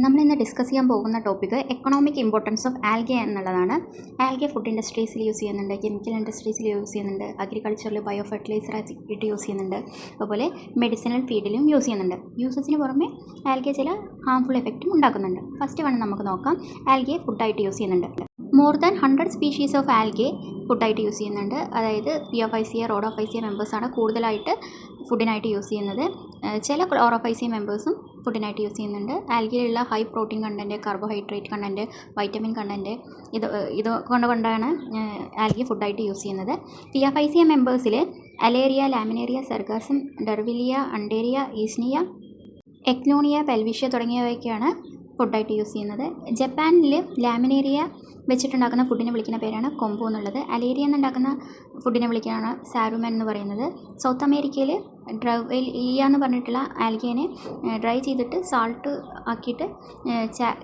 നമ്മളിന്ന് ഡിസ്കസ് ചെയ്യാൻ പോകുന്ന topic economic importance of algae എന്നുള്ളതാണ്. ആൽഗെ ഫുഡ് ഇൻഡസ്ട്രീസിൽ യൂസ് ചെയ്യുന്നുണ്ട്, കെമിക്കൽ ഇൻഡസ്ട്രീസിൽ യൂസ് ചെയ്യുന്നുണ്ട്, അഗ്രികൾച്ചറിൽ ബയോ ഫെർട്ടിലൈസർ ആയിട്ട് യൂസ് ചെയ്യുന്നുണ്ട്, അതുപോലെ മെഡിസിനൽ ഫീൽഡിലും യൂസ് ചെയ്യുന്നുണ്ട്. യൂസസിന് പുറമെ ആൽഗെ ചില ഹാംഫുൾ എഫക്റ്റും ഉണ്ടാക്കുന്നുണ്ട്. ഫസ്റ്റ് വേണം നമുക്ക് നോക്കാം. ആൽഗെ ഫുഡായിട്ട് യൂസ് ചെയ്യുന്നുണ്ട്. More than 100 species of algae ഫുഡായിട്ട് യൂസ് ചെയ്യുന്നുണ്ട്. അതായത് പിയോഫൈസിയ, റോഡോഫൈസിയ മെമ്പേഴ്സാണ് കൂടുതലായിട്ട് ഫുഡിനായിട്ട് യൂസ് ചെയ്യുന്നത്. ചില ക്ലോറോഫൈസിയ മെമ്പേഴ്സും ഫുഡിനായിട്ട് യൂസ് ചെയ്യുന്നുണ്ട്. ആൽഗയിലുള്ള high protein content, carbohydrate content, vitamin content ഇത് കൊണ്ടാണ് ആൽഗെ ഫുഡായിട്ട് യൂസ് ചെയ്യുന്നത്. പിയോഫൈസിയ മെമ്പേഴ്സിൽ Alaria, Laminaria, Sargassum, Durvillaea, Undaria, Eisenia, Ecklonia, Pelvetia തുടങ്ങിയവയൊക്കെയാണ് ഫുഡായിട്ട് യൂസ് ചെയ്യുന്നത്. ജപ്പാനിൽ ലാമിനേറിയ വെച്ചിട്ടുണ്ടാക്കുന്ന ഫുഡിനെ വിളിക്കുന്ന പേരാണ് കൊമ്പു എന്നുള്ളത്. അലേരിയ എന്നുണ്ടാക്കുന്ന ഫുഡിനെ വിളിക്കുകയാണ് സാരുമൻ എന്ന് പറയുന്നത്. സൗത്ത് അമേരിക്കയിൽ ഡ്രവലിയ എന്ന് പറഞ്ഞിട്ടുള്ള ആൽഗേനെ ഡ്രൈ ചെയ്തിട്ട് സാൾട്ട് ആക്കിയിട്ട്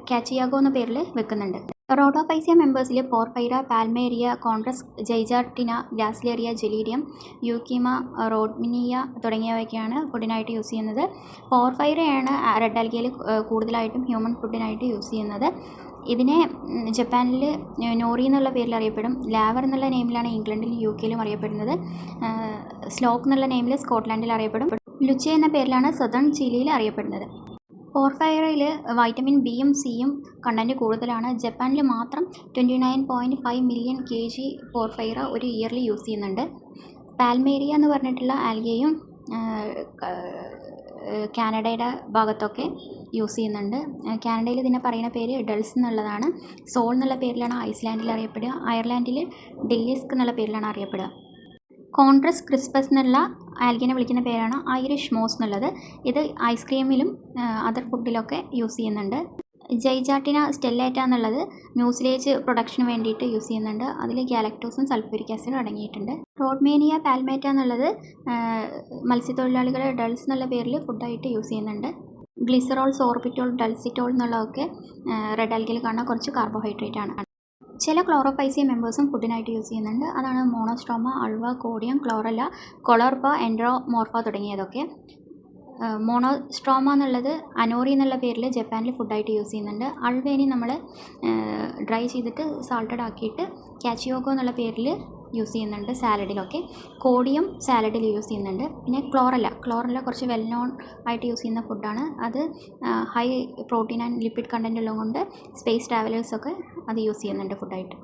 കാച്ചിയാഗോ എന്ന പേരിൽ വെക്കുന്നുണ്ട്. Rhodophyceae മെമ്പേഴ്സിൽ Porphyra, Palmaria, contrast, Gigartina, Gracilaria, Gelidium, Eucheuma, Rhodymenia തുടങ്ങിയവയൊക്കെയാണ് ഫുഡിനായിട്ട് use ചെയ്യുന്നത്. പോർഫൈറയാണ് റെഡ് ആൽഗയിൽ കൂടുതലായിട്ടും ഹ്യൂമൻ ഫുഡിനായിട്ട് യൂസ് ചെയ്യുന്നത്. ഇതിനെ ജപ്പാനിൽ നോറി എന്നുള്ള പേരിൽ അറിയപ്പെടും. ലാവർ എന്നുള്ള നെയിമിലാണ് ഇംഗ്ലണ്ടിലും യു കെയിലും അറിയപ്പെടുന്നത്. സ്ലോക്ക് എന്നുള്ള നെയിമിൽ സ്കോട്ട്ലാൻഡിൽ അറിയപ്പെടും. ലുച്ചെ എന്ന പേരിലാണ് സദേൺ ചിലിയിൽ അറിയപ്പെടുന്നത്. പോർഫൈറയിൽ വൈറ്റമിൻ ബിയും സിയും കണ്ടൻറ്റ് കൂടുതലാണ്. ജപ്പാനിൽ മാത്രം 29.5 മില്യൺ kg പോർഫൈറ ഒരു ഇയർലി യൂസ് ചെയ്യുന്നുണ്ട്. പാൽമേരിയ എന്ന് പറഞ്ഞിട്ടുള്ള ആൽഗയും കാനഡയുടെ ഭാഗത്തൊക്കെ യൂസ് ചെയ്യുന്നുണ്ട്. കാനഡയിൽ ഇതിനെ പറയുന്ന പേര് ഡൾസ് എന്നുള്ളതാണ്. സോൾ എന്നുള്ള പേരിലാണ് ഐസ്ലാൻഡിൽ അറിയപ്പെടുക. അയർലാൻഡിൽ ഡില്ലിസ്ക് എന്നുള്ള പേരിലാണ് അറിയപ്പെടുക. കോൺട്രസ് ക്രിസ്പസ് എന്നുള്ള ആൽഗിനെ വിളിക്കുന്ന പേരാണ് ഐറിഷ് മോസ് എന്നുള്ളത്. ഇത് ഐസ്ക്രീമിലും അതർ ഫുഡിലൊക്കെ യൂസ് ചെയ്യുന്നുണ്ട്. ജൈജാർട്ടിന സ്റ്റെല്ലേറ്റ എന്നുള്ളത് മ്യൂസിലേജ് പ്രൊഡക്ഷന് വേണ്ടിയിട്ട് യൂസ് ചെയ്യുന്നുണ്ട്. അതിൽ ഗാലക്ടോസും സൾഫ്യൂരിക് ആസിഡും അടങ്ങിയിട്ടുണ്ട്. റോഡ്മേനിയ പാൽമേറ്റ എന്നുള്ളത് മത്സ്യത്തൊഴിലാളികൾ ഡൾസ് എന്നുള്ള പേരിൽ ഫുഡായിട്ട് യൂസ് ചെയ്യുന്നുണ്ട്. ഗ്ലിസറോൾ, സോർബിറ്റോൾ, ഡൾസിറ്റോൾ എന്നുള്ളതൊക്കെ റെഡ് ആൽഗയിൽ കാണുന്ന കുറച്ച് കാർബോഹൈഡ്രേറ്റ് ആണ്. ചില ക്ലോറോഫൈസിയ മെമ്പേഴ്സും ഫുഡിനായിട്ട് യൂസ് ചെയ്യുന്നുണ്ട്. അതാണ് മോണോസ്ട്രോമ, അൾവ, കോഡിയം, ക്ലോറല്ല, കൊളർബ, എൻഡ്രോമോർഫ തുടങ്ങിയതൊക്കെ. മോണോസ്ട്രോമ എന്നുള്ളത് അനോറി എന്നുള്ള പേരിൽ ജപ്പാനിൽ ഫുഡായിട്ട് യൂസ് ചെയ്യുന്നുണ്ട്. അൾവേനി നമ്മൾ ഡ്രൈ ചെയ്തിട്ട് സാൾട്ടഡ് ആക്കിയിട്ട് കാച്ചിയോഗോ എന്നുള്ള പേരിൽ യൂസ് ചെയ്യുന്നുണ്ട് സാലഡിലൊക്കെ. കോഡിയം സാലഡിൽ യൂസ് ചെയ്യുന്നുണ്ട്. പിന്നെ ക്ലോറല്ല കുറച്ച് വെൽ നോൺ ആയിട്ട് യൂസ് ചെയ്യുന്ന ഫുഡാണ്. അത് high protein and lipid content ഉള്ളതുകൊണ്ട് സ്പേസ് ട്രാവലേഴ്സൊക്കെ അത് യൂസ് ചെയ്യുന്നുണ്ട് ഫുഡായിട്ട്.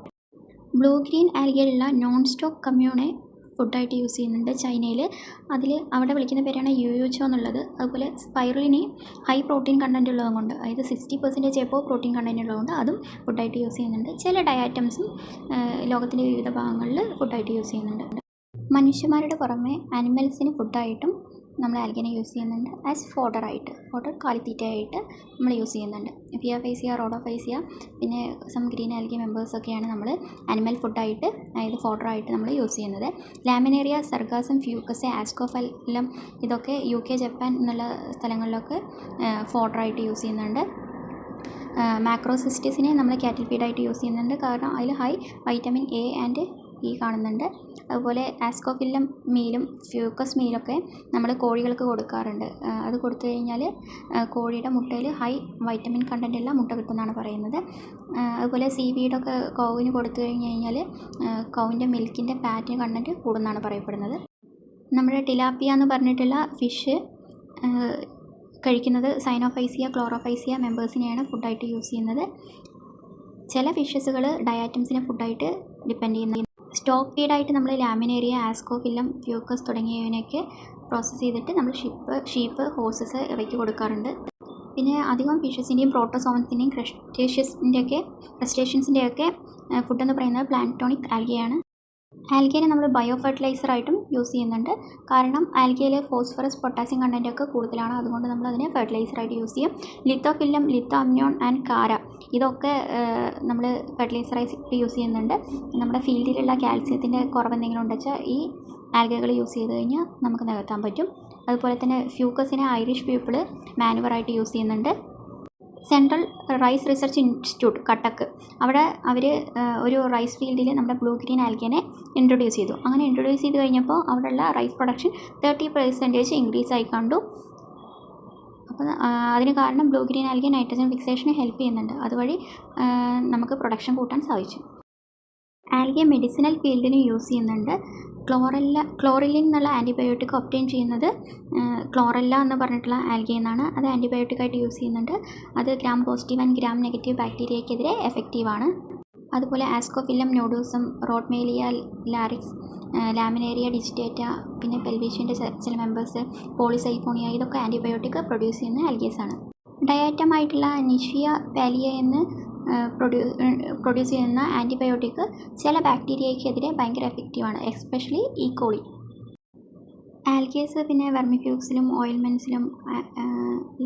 ബ്ലൂ ഗ്രീൻ ആൽഗയിലുള്ള നോൺ സ്റ്റോക്ക് കമ്മ്യൂണെ ഫുഡായിട്ട് യൂസ് ചെയ്യുന്നുണ്ട് ചൈനയിൽ. അവിടെ വിളിക്കുന്ന പേരാണ് യുയുച്ചോ എന്നുള്ളത്. അതുപോലെ സ്പൈറലിനി ഹൈ പ്രോട്ടീൻ കണ്ടൻറ്റ് ഉള്ളതുകൊണ്ട്, അതായത് 60% എബോവ് പ്രോട്ടീൻ കണ്ടൻറ്റ് ഉള്ളതുകൊണ്ട് അതും ഫുഡായിട്ട് യൂസ് ചെയ്യുന്നുണ്ട്. ചില ഡയറ്റംസും ലോകത്തിൻ്റെ വിവിധ ഭാഗങ്ങളിൽ ഫുഡായിട്ട് യൂസ് ചെയ്യുന്നുണ്ട്. മനുഷ്യന്മാരുടെ പുറമെ ആനിമൽസിന് ഫുഡായിട്ടും നമ്മൾ ആൽഗിനെ യൂസ് ചെയ്യുന്നുണ്ട്. ആസ് ഫോഡർ കാലിത്തീറ്റയായിട്ട് നമ്മൾ യൂസ് ചെയ്യുന്നുണ്ട്. പിയോഫൈസിയ, റോഡോഫൈസിയ, പിന്നെ സം ഗ്രീൻ ആൽഗി മെമ്പേഴ്സൊക്കെയാണ് നമ്മൾ ആനിമൽ ഫുഡായിട്ട്, അതായത് ഫോഡറായിട്ട് നമ്മൾ യൂസ് ചെയ്യുന്നത്. ലാമിനേറിയ, സർഗാസം, ഫ്യൂക്കസ്, ആസ്കോഫൈലം ഇതൊക്കെ UK, ജപ്പാൻ എന്നുള്ള സ്ഥലങ്ങളിലൊക്കെ ഫോഡറായിട്ട് യൂസ് ചെയ്യുന്നുണ്ട്. മാക്രോസിസ്റ്റിസിനെ നമ്മൾ കാറ്റിൽ ഫീഡായിട്ട് യൂസ് ചെയ്യുന്നുണ്ട്. കാരണം അതിൽ high vitamin A and E കാണുന്നുണ്ട്. അതുപോലെ ആസ്കോഫില്ലം മീലും ഫ്യൂക്കസ് മീലൊക്കെ നമ്മൾ കോഴികൾക്ക് കൊടുക്കാറുണ്ട്. അത് കൊടുത്തു കഴിഞ്ഞാൽ കോഴിയുടെ മുട്ടയിൽ ഹൈ വൈറ്റമിൻ കണ്ടൻറ്റുള്ള മുട്ട കിട്ടുമെന്നാണ് പറയുന്നത്. അതുപോലെ സീവീഡൊക്കെ കൗവിന് കൊടുത്തു കഴിഞ്ഞാൽ കൗവിൻ്റെ മിൽക്കിൻ്റെ ഫാറ്റിന് കണ്ടൻറ്റ് കൂടുമെന്നാണ് പറയപ്പെടുന്നത്. നമ്മുടെ ടിലാപ്പിയ എന്ന് പറഞ്ഞിട്ടുള്ള ഫിഷ് കഴിക്കുന്നത് സൈനോഫൈസിയ, ക്ലോറോഫൈസിയ മെമ്പേഴ്സിനെയാണ് ഫുഡായിട്ട് യൂസ് ചെയ്യുന്നത്. ചില ഫിഷസുകൾ ഡയാറ്റംസിനെ ഫുഡായിട്ട് ഡിപ്പെൻഡ് ചെയ്യുന്നു. സ്റ്റോക്ക് ഫീഡായിട്ട് നമ്മൾ ലാമിനേറിയ, ആസ്കോഫില്ലം, ഫ്യൂക്കസ് തുടങ്ങിയവയൊക്കെ പ്രോസസ്സ് ചെയ്തിട്ട് നമ്മൾ ഷീപ്പ്, ഹോഴ്സസ് ഇവയ്ക്ക് കൊടുക്കാറുണ്ട്. പിന്നെ അധികം ഫിഷസിൻ്റെയും പ്രോട്ടോസോവൻസിൻ്റെയും ക്രസ്റ്റേഷ്യൻസിൻ്റെയൊക്കെ ഫുഡെന്ന് പറയുന്നത് പ്ലാങ്ക്ടോണിക് ആൽഗയാണ്. ആൽഗേനെ നമ്മൾ ബയോ ഫെർട്ടിലൈസറായിട്ടും യൂസ് ചെയ്യുന്നുണ്ട്. കാരണം ആൽഗയിൽ ഫോസ്ഫറസ്, പൊട്ടാസ്യം കണ്ടൻറ്റൊക്കെ കൂടുതലാണ്. അതുകൊണ്ട് നമ്മൾ അതിനെ ഫെർട്ടിലൈസറായിട്ട് യൂസ് ചെയ്യും. ലിത്തോഫില്ലം, ലിത്തോ അമ്നിയോൺ ആൻഡ് കാര ഇതൊക്കെ നമ്മൾ ഫെർട്ടിലൈസറായിട്ട് യൂസ് ചെയ്യുന്നുണ്ട്. നമ്മുടെ ഫീൽഡിലുള്ള കാൽസ്യത്തിൻ്റെ കുറവ് എന്തെങ്കിലും ഉണ്ടെച്ചാൽ ഈ ആൽഗകൾ യൂസ് ചെയ്ത് കഴിഞ്ഞാൽ നമുക്ക് നികത്താൻ പറ്റും. അതുപോലെ തന്നെ ഫ്യൂക്കസിനെ ഐറിഷ് പീപ്പിൾ മാനുവറായിട്ട് യൂസ് ചെയ്യുന്നുണ്ട്. സെൻട്രൽ റൈസ് റിസർച്ച് ഇൻസ്റ്റിറ്റ്യൂട്ട് കട്ടക്ക്, അവിടെ അവർ ഒരു റൈസ് ഫീൽഡിൽ നമ്മുടെ ബ്ലൂ ഗ്രീൻ ആൽഗിനെ ഇൻട്രൊഡ്യൂസ് ചെയ്തു. അങ്ങനെ ഇൻട്രൊഡ്യൂസ് ചെയ്ത് കഴിഞ്ഞപ്പോൾ അവിടെയുള്ള റൈസ് പ്രൊഡക്ഷൻ 30% ഇൻക്രീസ് ആയി കണ്ടു. അപ്പോൾ അതിന് കാരണം ബ്ലൂ ഗ്രീൻ ആൽഗെ നൈട്രജൻ ഫിക്സേഷന് ഹെൽപ്പ് ചെയ്യുന്നുണ്ട്. അതുവഴി നമുക്ക് പ്രൊഡക്ഷൻ കൂട്ടാൻ സാധിച്ചു. ആൽഗെ മെഡിസിനൽ ഫീൽഡിന് യൂസ് ചെയ്യുന്നുണ്ട്. ക്ലോറിലിൻ എന്നുള്ള ആൻറ്റിബയോട്ടിക് ഒബ്റ്റെയിൻ ചെയ്യുന്നത് ക്ലോറല്ല എന്ന് പറഞ്ഞിട്ടുള്ള ആൽഗയിൽ നിന്നാണ്. അത് ആൻറ്റിബയോട്ടിക്കായിട്ട് യൂസ് ചെയ്യുന്നുണ്ട്. അത് gram positive and gram negative ബാക്ടീരിയയ്ക്കെതിരെ എഫക്റ്റീവാണ്. അതുപോലെ ആസ്കോഫില്ലം നോഡൂസം, റോഡ്മേലിയ ലാരിക്സ്, ലാമിനേറിയ ഡിജിറ്റേറ്റ, പിന്നെ പെൽവീഷ്യൻ്റെ ചില മെമ്പേഴ്സ്, പോളിസൈഫോണിയ, ഇതൊക്കെ ആൻറ്റിബയോട്ടിക് പ്രൊഡ്യൂസ് ചെയ്യുന്ന ആൽഗേസാണ്. ഡയറ്റമായിട്ടുള്ള നിഷിയ പാലിയ എന്ന് പ്രൊഡ്യൂസ് ചെയ്യുന്ന ആൻറ്റിബയോട്ടിക് ചില ബാക്ടീരിയയ്ക്കെതിരെ ഭയങ്കര എഫക്റ്റീവാണ്, എസ്പെഷ്യലി ഈക്കോളി. ആൽഗേസ് പിന്നെ വെർമിഫ്യൂക്സിലും ഓയിൽമെൻറ്റ്സിലും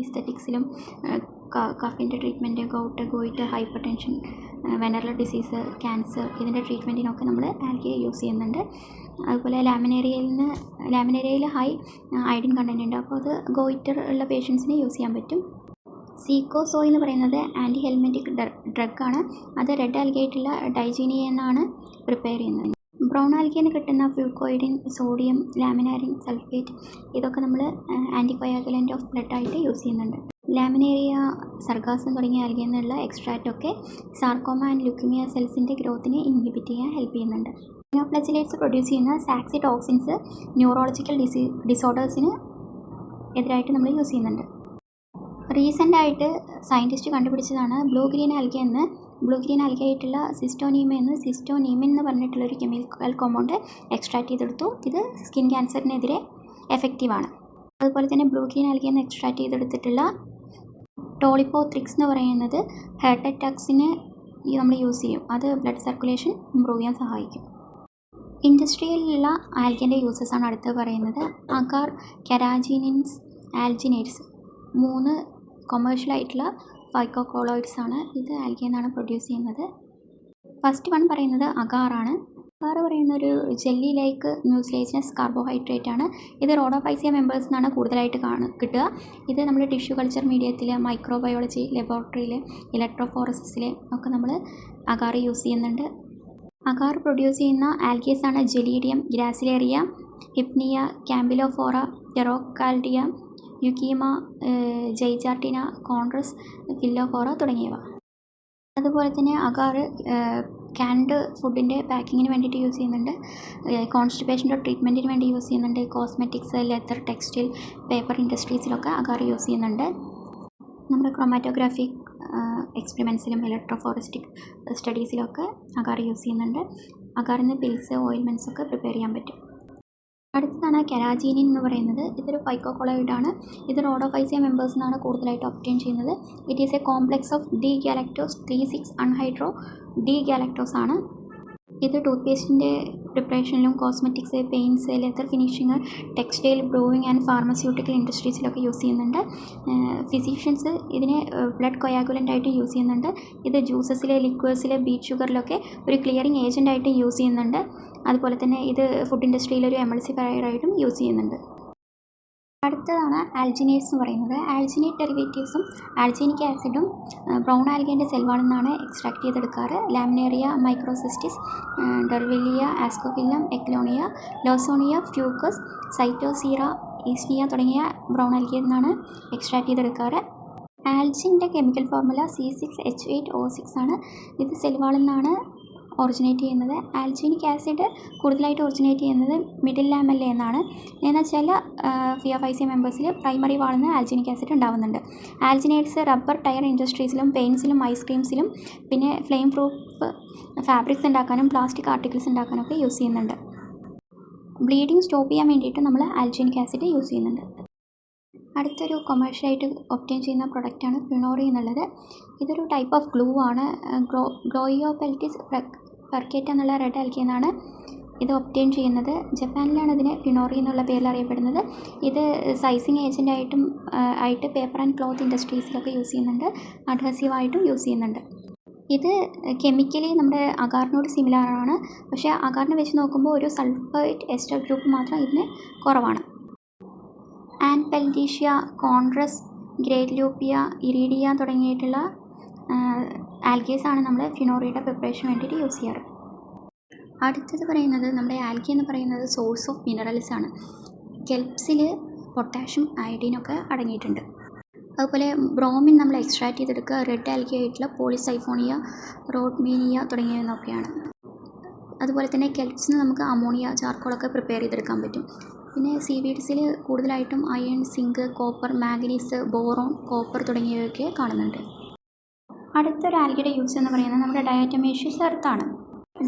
ഈസ്തറ്റിക്സിലും കഫിൻ്റെ treatment, goitre, hypertension, venereal disease, cancer, ഇതിൻ്റെ ട്രീറ്റ്മെൻറ്റിനൊക്കെ നമ്മൾ ആൽഗെ യൂസ് ചെയ്യുന്നുണ്ട്. അതുപോലെ ലാമിനേരിയയിൽ ഹൈ അയഡിൻ കണ്ടൻറ്റ് ഉണ്ട്. അപ്പോൾ അത് ഗോയിറ്റർ ഉള്ള പേഷ്യൻസിന് യൂസ് ചെയ്യാൻ പറ്റും. സീക്കോസോയ് എന്ന് പറയുന്നത് ആൻറ്റി ഹെൽമെറ്റിക് ഡ്രഗാണ്. അത് റെഡ് ആൽഗയായിട്ടുള്ള ഡൈജീനിയ എന്നാണ് പ്രിപ്പയർ ചെയ്യുന്നത്. ബ്രൗൺ ആൽഗയിൽ നിന്ന് കിട്ടുന്ന ഫ്യൂക്കോയിഡിൻ, സോഡിയം, ലാമിനാരിൻ സൾഫേറ്റ്, ഇതൊക്കെ നമ്മൾ ആൻറ്റികോയാഗുലൻ്റ് ഓഫ് ബ്ലഡ് ആയിട്ട് യൂസ് ചെയ്യുന്നുണ്ട്. ലാമിനേറിയ, സർഗാസം തുടങ്ങിയ ആൽഗയിൽ നിന്നുള്ള എക്സ്ട്രാക്റ്റൊക്കെ സാർക്കോമ ആൻഡ് ലുക്കീമിയ സെൽസിൻ്റെ ഗ്രോത്തിനെ ഇൻഹിബിറ്റ് ചെയ്യാൻ ഹെൽപ്പ് ചെയ്യുന്നുണ്ട്. ഇനോഫ്ലജലേറ്റ്സ് പ്രൊഡ്യൂസ് ചെയ്യുന്ന സാക്സി ടോക്സിൻസ് ന്യൂറോളജിക്കൽ ഡിസോർഡേഴ്സിന് എതിരായിട്ട് നമ്മൾ യൂസ് ചെയ്യുന്നുണ്ട്. റീസെൻ്റായിട്ട് സയൻറ്റിസ്റ്റ് കണ്ടുപിടിച്ചതാണ് ബ്ലൂ ഗ്രീൻ ആൽഗയായിട്ടുള്ള സിസ്റ്റോനീമിൻ എന്ന് പറഞ്ഞിട്ടുള്ളൊരു കെമിക്കൽ കോമ്പൗണ്ട് എക്സ്ട്രാക്ട് ചെയ്തെടുത്തു. ഇത് സ്കിൻ ക്യാൻസറിനെതിരെ എഫക്റ്റീവാണ്. അതുപോലെ തന്നെ ബ്ലൂ ഗ്രീൻ ആൽഗയിൽ നിന്ന് എക്സ്ട്രാക്ട് ചെയ്തെടുത്തിട്ടുള്ള ടോളിപ്പോത്രിക്സ് എന്ന് പറയുന്നത് ഹാർട്ട് അറ്റാക്സിന് നമ്മൾ യൂസ് ചെയ്യും. അത് ബ്ലഡ് സർക്കുലേഷൻ ഇമ്പ്രൂവ് ചെയ്യാൻ സഹായിക്കും. ഇൻഡസ്ട്രിയിലുള്ള ആൽഗേൻ്റെ യൂസസ് ആണ് അടുത്ത് പറയുന്നത്. അഗാർ, കെരാജിനിൻസ്, ആൽജിനേറ്റ്സ് 3 കൊമേഴ്ഷ്യലായിട്ടുള്ള ഫൈക്കോകോളോയിഡ്സ് ആണ്. ഇത് ആൽഗയിൽ നിന്നാണ് പ്രൊഡ്യൂസ് ചെയ്യുന്നത്. ഫസ്റ്റ് വൺ പറയുന്നത് അഗാറാണ്. അഗാർ പറയുന്ന ഒരു ജെല്ലി ലൈക്ക് മ്യൂസിലേജിനസ് കാർബോഹൈഡ്രേറ്റ് ആണ്. ഇത് റോഡോഫൈസിയ മെമ്പേഴ്സ് നിന്നാണ് കൂടുതലായിട്ട് കിട്ടുക. ഇത് നമ്മൾ ടിഷ്യൂ കൾച്ചർ മീഡിയത്തിൽ, മൈക്രോബയോളജി ലബോറട്ടറിയിൽ, ഇലക്ട്രോഫോറസിസിൽ ഒക്കെ നമ്മൾ അഗാർ യൂസ് ചെയ്യുന്നുണ്ട്. അഗാർ പ്രൊഡ്യൂസ് ചെയ്യുന്ന ആൽഗേസാണ് ജെലീഡിയം, ഗ്രാസിലേറിയ, ഹിപ്നിയ, ക്യാമ്പിലോഫോറ, ടെറോക്കാൽഡിയ, യുക്കീമ, ജൈജാർട്ടിന, കോൺട്രസ്, ഫില്ലോഫോറ തുടങ്ങിയവ. അതുപോലെ തന്നെ അഗാർ ക്യാൻഡ് ഫുഡിൻ്റെ പാക്കിങ്ങിന് വേണ്ടിയിട്ട് യൂസ് ചെയ്യുന്നുണ്ട്. കോൺസ്റ്റിപ്പേഷൻ്റെ ട്രീറ്റ്മെൻറ്റിന് വേണ്ടി യൂസ് ചെയ്യുന്നുണ്ട്. കോസ്മെറ്റിക്സ്, ലെതർ, ടെക്സ്റ്റൈൽ, പേപ്പർ ഇൻഡസ്ട്രീസിലൊക്കെ അഗാർ യൂസ് ചെയ്യുന്നുണ്ട്. നമ്മുടെ ക്രൊമാറ്റോഗ്രാഫിക് എക്സ്പെരിമെൻറ്റ്സിലും ഇലക്ട്രോഫോറസ്റ്റിക് സ്റ്റഡീസിലൊക്കെ അഗാർ യൂസ് ചെയ്യുന്നുണ്ട്. അഗാറിൽ നിന്ന് പിൽസ്, ഓയിൽമെൻറ്റ്സ് ഒക്കെ പ്രിപ്പയർ ചെയ്യാൻ പറ്റും. അടുത്തതാണ് കെരാജീനിൻ എന്ന് പറയുന്നത്. ഇതൊരു ഫൈക്കോകൊളോയിഡാണ്. ഇത് റോഡോഫൈസിയ മെമ്പേഴ്സ് നിന്നാണ് കൂടുതലായിട്ട് ഒബ്റ്റെയിൻ ചെയ്യുന്നത്. It is a complex of D galactose 3,6 anhydro D galactose ആണ്. ഇത് ടൂത്ത് പേസ്റ്റിൻ്റെ പ്രിപ്പറേഷനിലും cosmetics, paints, leather finishing, textile, brewing and pharmaceutical ഇൻഡസ്ട്രീസിലൊക്കെ യൂസ് ചെയ്യുന്നുണ്ട്. ഫിസിഷ്യൻസ് ഇതിനെ ബ്ലഡ് കൊയാഗുലൻ്റ് ആയിട്ട് യൂസ് ചെയ്യുന്നുണ്ട്. ഇത് ജ്യൂസസിൽ, ലിക്വേഴ്സിൽ, ബീറ്റ് ഷുഗറിലൊക്കെ ഒരു ക്ലിയറിങ് ഏജൻ്റായിട്ട് യൂസ് ചെയ്യുന്നുണ്ട്. അതുപോലെ തന്നെ ഇത് ഫുഡ് ഇൻഡസ്ട്രിയിലൊരു എമൾസിഫയറായിട്ടും യൂസ് ചെയ്യുന്നുണ്ട്. അടുത്തതാണ് ആൽജിനേറ്റ്സ് എന്ന് പറയുന്നത്. ആൽജിനേറ്റ് ഡെറിവേറ്റീവ്സും ആൽജിനിക് ആസിഡും ബ്രൗൺ ആൽഗേൻ്റെ സെൽവാളിൽ നിന്നാണ് എക്സ്ട്രാക്ട് ചെയ്തെടുക്കാറ്. ലാമിനേറിയ, മൈക്രോസിസ്റ്റിസ്, ഡെർവിലിയ, ആസ്കോഫില്ലം, എക്ലോണിയ, ലോസോണിയ, ഫ്യൂക്കസ്, സൈറ്റോസീറ, ഈസ്നിയ തുടങ്ങിയ ബ്രൗൺ ആൽഗയിൽ നിന്നാണ് എക്സ്ട്രാക്ട് ചെയ്തെടുക്കാറ്. ആൽജിൻ്റെ കെമിക്കൽ ഫോർമുല C6H8O6 ആണ്. ഇത് സെൽവാളിൽ നിന്നാണ് ഒറിജിനേറ്റ് ചെയ്യുന്നത്. ആൽജിനിക് ആസിഡ് കൂടുതലായിട്ട് ഒറിജിനേറ്റ് ചെയ്യുന്നത് മിഡിൽ ലാമെല്ല എന്നാണ്. എന്നാൽ ചില ഫിയോഫൈസിയ മെമ്പേഴ്സിൽ പ്രൈമറി വാളിൽ നിന്ന് ആൽജിനിക് ആസിഡ് ഉണ്ടാകുന്നുണ്ട്. ആൽജിനേറ്റ്സ് റബ്ബർ ടയർ ഇൻഡസ്ട്രീസിലും, പെയിൻസിലും, ഐസ്ക്രീംസിലും, പിന്നെ ഫ്ലെയിം പ്രൂഫ് ഫാബ്രിക്സ് ഉണ്ടാക്കാനും പ്ലാസ്റ്റിക് ആർട്ടിക്കിൾസ് ഉണ്ടാക്കാനൊക്കെ യൂസ് ചെയ്യുന്നുണ്ട്. ബ്ലീഡിങ് സ്റ്റോപ്പ് ചെയ്യാൻ വേണ്ടിയിട്ട് നമ്മൾ ആൽജിനിക് ആസിഡ് യൂസ് ചെയ്യുന്നുണ്ട്. അടുത്തൊരു കൊമേഴ്ഷ്യലായിട്ട് ഒബ്റ്റെയിൻ ചെയ്യുന്ന പ്രൊഡക്റ്റാണ് ഫിനോറി എന്നുള്ളത്. ഇതൊരു ടൈപ്പ് ഓഫ് ഗ്ലൂ ആണ്. ഗ്ലോയിയോപെൽറ്റിസ് പെർക്കേറ്റ എന്നുള്ള റെഡ് ആൽഗയിൽ നിന്നാണ് ഇത് ഒബ്റ്റെയിൻ ചെയ്യുന്നത്. ജപ്പാനിലാണ് ഇതിനെ ഫിനോറി എന്നുള്ള പേരിൽ അറിയപ്പെടുന്നത്. ഇത് സൈസിങ് ആയിട്ട് പേപ്പർ ആൻഡ് ക്ലോത്ത് ഇൻഡസ്ട്രീസിലൊക്കെ യൂസ് ചെയ്യുന്നുണ്ട്. അഡ്ഹസീവായിട്ടും യൂസ് ചെയ്യുന്നുണ്ട്. ഇത് കെമിക്കലി നമ്മുടെ അഗാറിനോട് സിമിലർ ആണ്. പക്ഷേ അഗാറിനെ വെച്ച് നോക്കുമ്പോൾ ഒരു സൾഫൈറ്റ് എസ്റ്റർ ഗ്രൂപ്പ് മാത്രം ഇതിന് കുറവാണ്. ആൻപെൽഡീഷ്യ, കോൺട്രസ്, ഗ്രേറ്റ് ലൂപ്പിയ, ഇരീഡിയ തുടങ്ങിയിട്ടുള്ള ആൽഗേസാണ് നമ്മൾ ഫിനോറിയുടെ പ്രിപ്പറേഷന് വേണ്ടിയിട്ട് യൂസ് ചെയ്യാറ്. അടുത്തത് പറയുന്നത് നമ്മുടെ ആൽഗെ എന്ന് പറയുന്നത് സോഴ്സ് ഓഫ് മിനറൽസ് ആണ്. കെൽപ്സിൽ പൊട്ടാഷ്യം, അയഡീനൊക്കെ അടങ്ങിയിട്ടുണ്ട്. അതുപോലെ ബ്രോമിൻ നമ്മൾ എക്സ്ട്രാക്ട് ചെയ്തെടുക്കുക റെഡ് ആൽഗെ ആയിട്ടുള്ള പോളിസൈഫോണിയ, റോഡ്മീനിയ തുടങ്ങിയവയൊക്കെയാണ്. അതുപോലെ തന്നെ കെൽപ്സിന് നമുക്ക് അമോണിയ, ചാർക്കോളൊക്കെ പ്രിപ്പയർ ചെയ്തെടുക്കാൻ പറ്റും. പിന്നെ സീവീഡ്സിൽ കൂടുതലായിട്ടും iron, zinc, copper, manganese, boron, copper തുടങ്ങിയവയൊക്കെ കാണുന്നുണ്ട്. അടുത്തൊരു ആൽഗയുടെ യൂസ് എന്ന് പറയുന്നത് നമ്മുടെ ഡയാറ്റമേഷ്യസ് എർത്താണ്.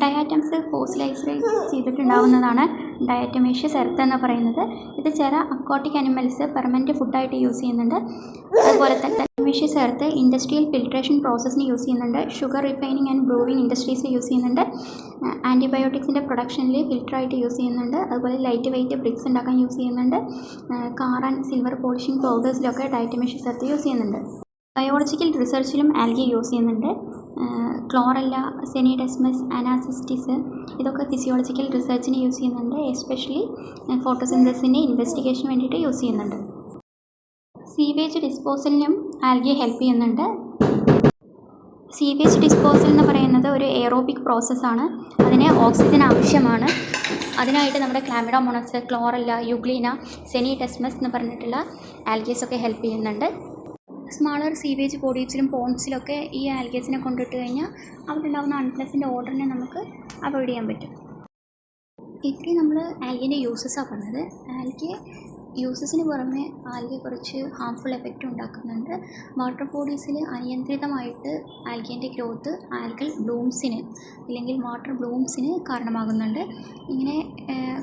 ഡയാറ്റംസ് ഫോസിലൈസ് ചെയ്തിട്ടുണ്ടാകുന്നതാണ് ഡയാറ്റമേഷ്യസ് എർത്ത് എന്ന് പറയുന്നത്. ഇത് ചില അക്വാട്ടിക് അനിമൽസ് പെർമനൻറ്റ് ഫുഡായിട്ട് യൂസ് ചെയ്യുന്നുണ്ട്. അതുപോലെ തന്നെ ഡയാറ്റമേഷ്യസ് എർത്ത് ഇൻഡസ്ട്രിയൽ ഫിൽട്രേഷൻ പ്രോസസ്സിന് യൂസ് ചെയ്യുന്നുണ്ട്. ഷുഗർ റിഫൈനിങ് ആൻഡ് ബ്രൂവിങ് ഇൻഡസ്ട്രീസിൽ യൂസ് ചെയ്യുന്നുണ്ട്. ആൻറ്റിബയോട്ടിക്സിൻ്റെ പ്രൊഡക്ഷനിൽ ഫിൽറ്ററായിട്ട് യൂസ് ചെയ്യുന്നുണ്ട്. അതുപോലെ ലൈറ്റ് വെയ്റ്റ് ബ്രിക്സ് ഉണ്ടാക്കാൻ യൂസ് ചെയ്യുന്നുണ്ട്. കാർ ആൻഡ് സിൽവർ പോളിഷിംഗ് പൗഡേഴ്സിലൊക്കെ ഡയാറ്റമേഷ്യസ് എർത്ത് യൂസ് ചെയ്യുന്നുണ്ട്. ബയോളജിക്കൽ റിസർച്ചിലും ആൽഗെ യൂസ് ചെയ്യുന്നുണ്ട്. ക്ലോറല്ല, സെനിഡെസ്മസ്, അനാസിസ്റ്റിസ് ഇതൊക്കെ ഫിസിയോളജിക്കൽ റിസർച്ചിന് യൂസ് ചെയ്യുന്നുണ്ട്. എസ്പെഷ്യലി ഫോട്ടോസിന്തസിൻ്റെ ഇൻവെസ്റ്റിഗേഷന് വേണ്ടിയിട്ട് യൂസ് ചെയ്യുന്നുണ്ട്. സീവേജ് ഡിസ്പോസലിനും ആൽഗെ ഹെൽപ്പ് ചെയ്യുന്നുണ്ട്. സീവേജ് ഡിസ്പോസൽ എന്ന് പറയുന്നത് ഒരു എയറോബിക് പ്രോസസ്സാണ്. അതിന് ഓക്സിജൻ ആവശ്യമാണ്. അതിനായിട്ട് നമ്മുടെ ക്ലാമിഡോമോണസ്, ക്ലോറല്ല, യുഗ്ലീന, സെനിഡെസ്മസ് എന്ന് പറഞ്ഞിട്ടുള്ള ആൽഗേസൊക്കെ ഹെൽപ്പ് ചെയ്യുന്നുണ്ട്. സ്മാളർ സീവേജ് ബോഡീസിലും പോൺസിലൊക്കെ ഈ ആൽഗേസിനെ കൊണ്ടിട്ട് കഴിഞ്ഞാൽ അവിടെ ഉണ്ടാകുന്ന അൺപ്ലസൻ്റ് ഓർഡറിനെ നമുക്ക് അവോയ്ഡ് ചെയ്യാൻ പറ്റും. ഇത്രയും നമ്മൾ ആൽഗേൻ്റെ യൂസസാണ് പറഞ്ഞത്. ആൽഗെ യൂസസിന് പുറമെ ആൽഗെ കുറച്ച് ഹാംഫുൾ എഫക്റ്റ് ഉണ്ടാക്കുന്നുണ്ട്. വാട്ടർ ബോഡീസിൽ അനിയന്ത്രിതമായിട്ട് ആൽഗേൻ്റെ ഗ്രോത്ത് ആൽഗൽ ബ്ലൂംസിന് അല്ലെങ്കിൽ വാട്ടർ ബ്ലൂംസിന് കാരണമാകുന്നുണ്ട്. ഇങ്ങനെ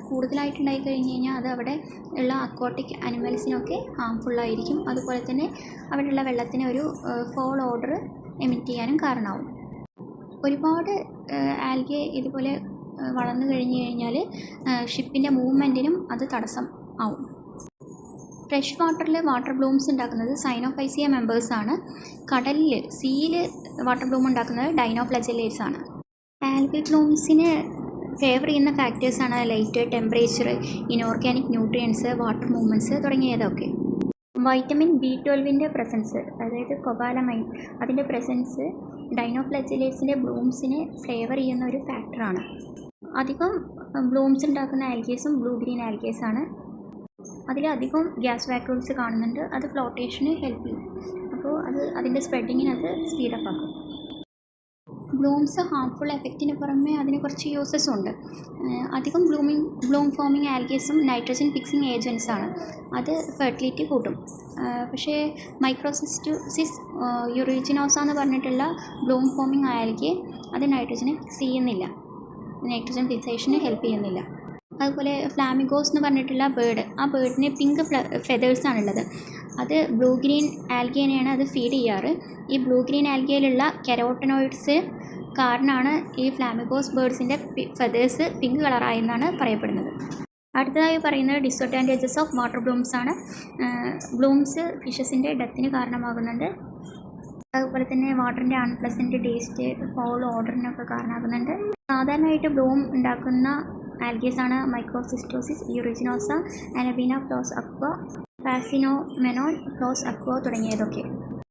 കൂടുതലായിട്ടുണ്ടായി കഴിഞ്ഞ് കഴിഞ്ഞാൽ അത് അവിടെ ഉള്ള അക്വാട്ടിക് അനിമൽസിനൊക്കെ ഹാംഫുള്ളായിരിക്കും. അതുപോലെ തന്നെ അവിടെയുള്ള വെള്ളത്തിന് ഒരു ഫോൾ ഓർഡർ എമിറ്റ് ചെയ്യാനും കാരണമാവും. ഒരുപാട് ആൽഗെ ഇതുപോലെ വളർന്നു കഴിഞ്ഞ് കഴിഞ്ഞാൽ ഷിപ്പിൻ്റെ മൂവ്മെൻറ്റിനും അത് തടസ്സം ആവും. ഫ്രഷ് വാട്ടറിൽ വാട്ടർ ബ്ലൂംസ് ഉണ്ടാക്കുന്നത് സൈനോഫൈസിയ മെമ്പേഴ്സാണ്. കടലിൽ സീയിൽ വാട്ടർ ബ്ലൂം ഉണ്ടാക്കുന്നത് ഡൈനോഫ്ലജല്ലേറ്റ്സ് ആണ്. ആൽഗൽ ബ്ലൂംസിന് ഫേവർ ചെയ്യുന്ന ഫാക്ടേഴ്സാണ് light, temperature, inorganic nutrients, water movements തുടങ്ങിയതൊക്കെ. വൈറ്റമിൻ B12 പ്രസൻസ്, അതായത് കൊബാലമൈൻ, അതിൻ്റെ പ്രസൻസ് ഡൈനോഫ്ലജല്ലേറ്റ്സിൻ്റെ ബ്ലൂംസിനെ ഫ്ലേവർ ചെയ്യുന്ന ഒരു ഫാക്ടറാണ്. അധികം ബ്ലൂംസ് ഉണ്ടാക്കുന്ന ആൽഗേസും ബ്ലൂ ഗ്രീൻ ആൽഗേസാണ്. അതിലധികം ഗ്യാസ് വാക്യൂൾസ് കാണുന്നുണ്ട്. അത് ഫ്ലോട്ടേഷന് ഹെൽപ്പ് ചെയ്യും. അപ്പോൾ അതിൻ്റെ സ്പ്രെഡിങ്ങിന് അത് സ്പീഡപ്പ് ആക്കും. ബ്ലൂംസ് ഹാംഫുൾ എഫക്റ്റിന് പുറമെ അതിന് കുറച്ച് യൂസസും ഉണ്ട്. അധികം ബ്ലൂം ഫോമിങ് ആൽഗേസും നൈട്രജൻ ഫിക്സിങ് ഏജൻസാണ്. അത് ഫെർട്ടിലിറ്റി കൂട്ടും. പക്ഷേ മൈക്രോസിസ്റ്റോസിസ് യുറീജിനോസ എന്ന് പറഞ്ഞിട്ടുള്ള ബ്ലൂം ഫോമിങ് ആൽഗെ അത് നൈട്രജനെ ഫിക്സ് ചെയ്യുന്നില്ല, നൈട്രജൻ ഫിക്സേഷന് ഹെൽപ്പ് ചെയ്യുന്നില്ല. അതുപോലെ ഫ്ലാമിഗോസ് എന്ന് പറഞ്ഞിട്ടുള്ള ബേർഡ്, ആ ബേർഡിന് പിങ്ക് ഫെതേഴ്സാണുള്ളത്. അത് ബ്ലൂ ഗ്രീൻ ആൽഗേനെയാണ് അത് ഫീഡ് ചെയ്യാറ്. ഈ ബ്ലൂ ഗ്രീൻ ആൽഗയിലുള്ള കെരോട്ടനോയിഡ്സ് കാരണമാണ് ഈ ഫ്ലാമിഗോസ് ബേർഡ്സിൻ്റെ ഫെതേഴ്സ് പിങ്ക് കളറായെന്നാണ് പറയപ്പെടുന്നത്. അടുത്തതായി പറയുന്നത് ഡിസഡ്വാൻറ്റേജസ് ഓഫ് വാട്ടർ ബ്ലൂംസ് ആണ്. ബ്ലൂംസ് ഫിഷസിൻ്റെ ഡെത്തിന് കാരണമാകുന്നുണ്ട്. അതുപോലെ തന്നെ വാട്ടറിൻ്റെ അൺപ്ലസൻറ്റ് ടേസ്റ്റ്, ഫോൾ ഓർഡറിനൊക്കെ കാരണമാകുന്നുണ്ട്. സാധാരണയായിട്ട് ബ്ലൂം ഉണ്ടാക്കുന്ന ആൽഗേസാണ് Microcystis aeruginosa, Anabaena flos aqua, Aphanizomenon flos aqua തുടങ്ങിയതൊക്കെ.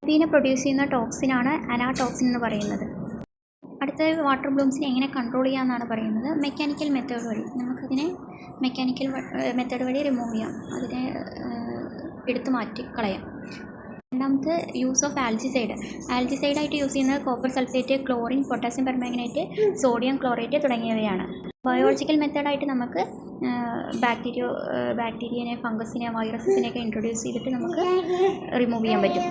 ഇതിനെ പ്രൊഡ്യൂസ് ചെയ്യുന്ന ടോക്സിനാണ് അനാടോക്സിൻ എന്ന് പറയുന്നത്. അടുത്ത വാട്ടർ ബ്ലൂംസിനെ എങ്ങനെ കൺട്രോൾ ചെയ്യാമെന്നാണ് പറയുന്നത്. മെക്കാനിക്കൽ മെത്തേഡ് വഴി നമുക്കതിനെ മെക്കാനിക്കൽ മെത്തേഡ് വഴി റിമൂവ് ചെയ്യാം, അതിനെ എടുത്തു മാറ്റി കളയാം. രണ്ടാമത്തെ യൂസ് ഓഫ് ആൽജിസൈഡായിട്ട് യൂസ് ചെയ്യുന്നത് copper sulphate, chlorine, potassium permanganate, sodium chlorate തുടങ്ങിയവയാണ്. ബയോളജിക്കൽ മെത്തേഡായിട്ട് നമുക്ക് ബാക്ടീരിയനെ, ഫംഗസിനെ, വൈറസസിനെയൊക്കെ ഇൻട്രൊഡ്യൂസ് ചെയ്തിട്ട് നമുക്ക് റിമൂവ് ചെയ്യാൻ പറ്റും.